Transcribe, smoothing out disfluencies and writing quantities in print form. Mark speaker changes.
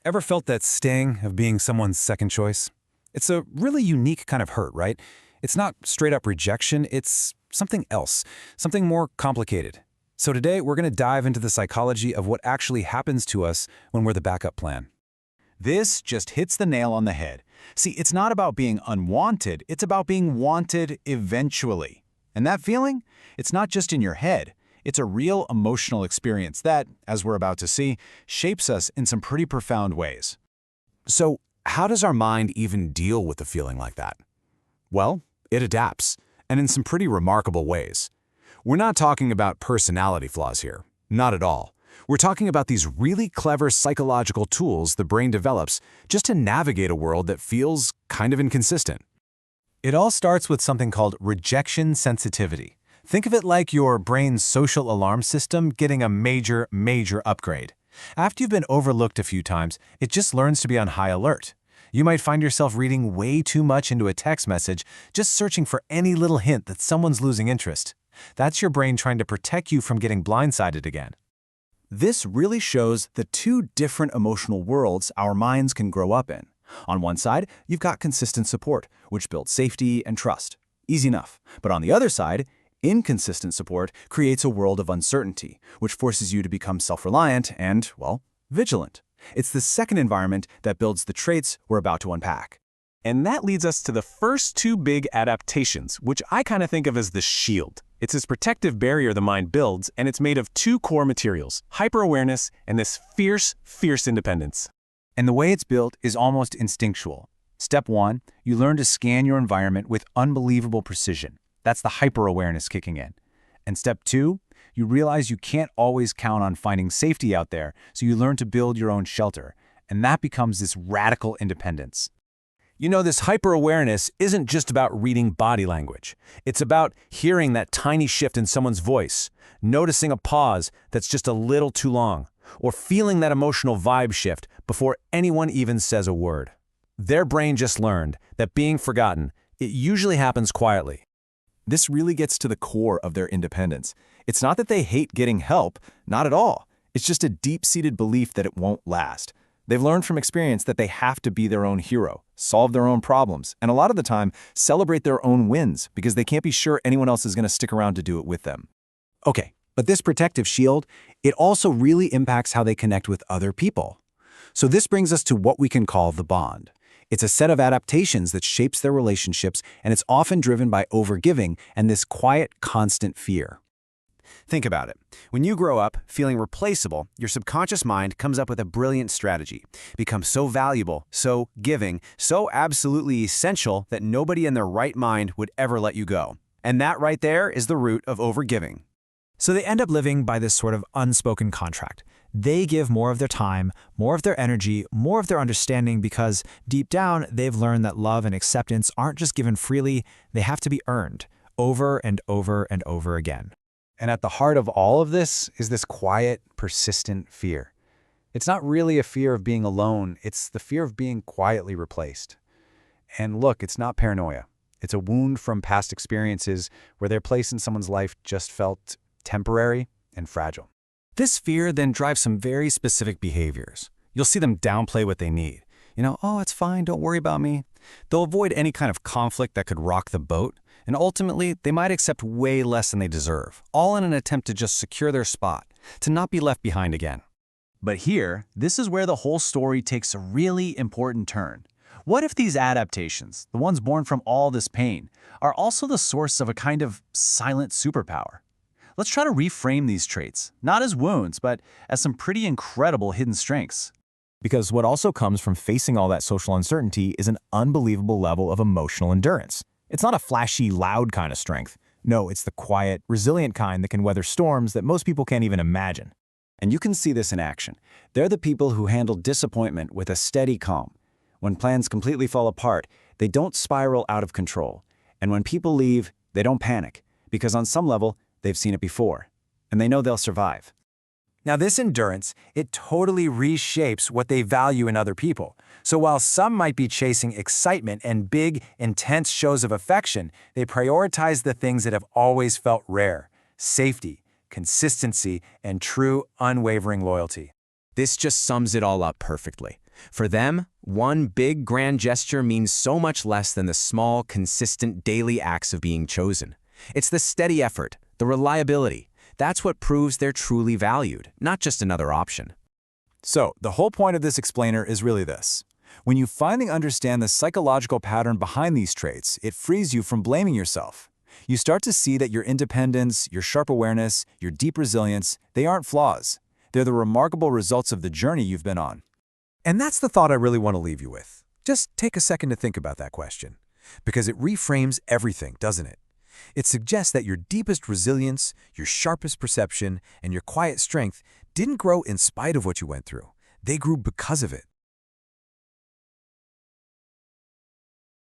Speaker 1: Ever felt that sting of being someone's second choice? It's a really unique kind of hurt, right? It's not straight up rejection, it's something else, something more complicated. So today, we're going to dive into the psychology of what actually happens to us when we're the backup plan.
Speaker 2: This just hits the nail on the head. See, it's not about being unwanted, it's about being wanted eventually. And that feeling? It's not just in your head. It's a real emotional experience that, as we're about to see, shapes us in some pretty profound ways.
Speaker 3: So, how does our mind even deal with a feeling like that? Well, it adapts, and in some pretty remarkable ways. We're not talking about personality flaws here. Not at all. We're talking about these really clever psychological tools the brain develops just to navigate a world that feels kind of inconsistent.
Speaker 4: It all starts with something called rejection sensitivity. Think of it like your brain's social alarm system getting a major upgrade. After you've been overlooked a few times, it just learns to be on high alert. You might find yourself reading way too much into a text message, just searching for any little hint that someone's losing interest. That's your brain trying to protect you from getting blindsided again.
Speaker 2: This really shows the two different emotional worlds our minds can grow up in. On one side, you've got consistent support, which builds safety and trust. Easy enough. But on the other side, inconsistent support creates a world of uncertainty, which forces you to become self-reliant and, well, vigilant. It's the second environment that builds the traits we're about to unpack.
Speaker 5: And that leads us to the first two big adaptations, which I kind of think of as the shield. It's this protective barrier the mind builds, and it's made of two core materials, hyper-awareness and this fierce independence.
Speaker 2: And the way it's built is almost instinctual. Step 1, you learn to scan your environment with unbelievable precision. That's the hyper-awareness kicking in. And step 2, you realize you can't always count on finding safety out there, so you learn to build your own shelter. And that becomes this radical independence.
Speaker 1: You know, this hyper-awareness isn't just about reading body language. It's about hearing that tiny shift in someone's voice, noticing a pause that's just a little too long, or feeling that emotional vibe shift before anyone even says a word. Their brain just learned that being forgotten, it usually happens quietly.
Speaker 2: This really gets to the core of their independence. It's not that they hate getting help, not at all. It's just a deep-seated belief that it won't last. They've learned from experience that they have to be their own hero, solve their own problems, and a lot of the time, celebrate their own wins because they can't be sure anyone else is going to stick around to do it with them. Okay, but this protective shield, it also really impacts how they connect with other people. So this brings us to what we can call the bond. It's a set of adaptations that shapes their relationships, and it's often driven by overgiving and this quiet, constant fear.
Speaker 3: Think about it. When you grow up feeling replaceable, your subconscious mind comes up with a brilliant strategy. Become so valuable, so giving, so absolutely essential that nobody in their right mind would ever let you go. And that right there is the root of overgiving.
Speaker 6: So they end up living by this sort of unspoken contract. They give more of their time, more of their energy, more of their understanding because deep down they've learned that love and acceptance aren't just given freely, they have to be earned over and over and over again.
Speaker 2: And at the heart of all of this is this quiet, persistent fear. It's not really a fear of being alone, it's the fear of being quietly replaced. And look, it's not paranoia. It's a wound from past experiences where their place in someone's life just felt temporary and fragile.
Speaker 1: This fear then drives some very specific behaviors. You'll see them downplay what they need. Oh, it's fine, don't worry about me. They'll avoid any kind of conflict that could rock the boat, and ultimately, they might accept way less than they deserve, all in an attempt to just secure their spot, to not be left behind again.
Speaker 2: But here, this is where the whole story takes a really important turn. What if these adaptations, the ones born from all this pain, are also the source of a kind of silent superpower? Let's try to reframe these traits, not as wounds, but as some pretty incredible hidden strengths.
Speaker 4: Because what also comes from facing all that social uncertainty is an unbelievable level of emotional endurance. It's not a flashy, loud kind of strength. No, it's the quiet, resilient kind that can weather storms that most people can't even imagine.
Speaker 2: And you can see this in action. They're the people who handle disappointment with a steady calm. When plans completely fall apart, they don't spiral out of control. And when people leave, they don't panic, because on some level, they've seen it before, and they know they'll survive.
Speaker 1: Now this endurance, it totally reshapes what they value in other people. So while some might be chasing excitement and big, intense shows of affection, they prioritize the things that have always felt rare: safety, consistency, and true, unwavering loyalty.
Speaker 7: This just sums it all up perfectly. For them, one big grand gesture means so much less than the small, consistent daily acts of being chosen. It's the steady effort, the reliability. That's what proves they're truly valued, not just another option.
Speaker 2: So, the whole point of this explainer is really this. When you finally understand the psychological pattern behind these traits, it frees you from blaming yourself. You start to see that your independence, your sharp awareness, your deep resilience, they aren't flaws. They're the remarkable results of the journey you've been on.
Speaker 1: And that's the thought I really want to leave you with. Just take a second to think about that question, because it reframes everything, doesn't it? It suggests that your deepest resilience, your sharpest perception, and your quiet strength didn't grow in spite of what you went through. They grew because of it.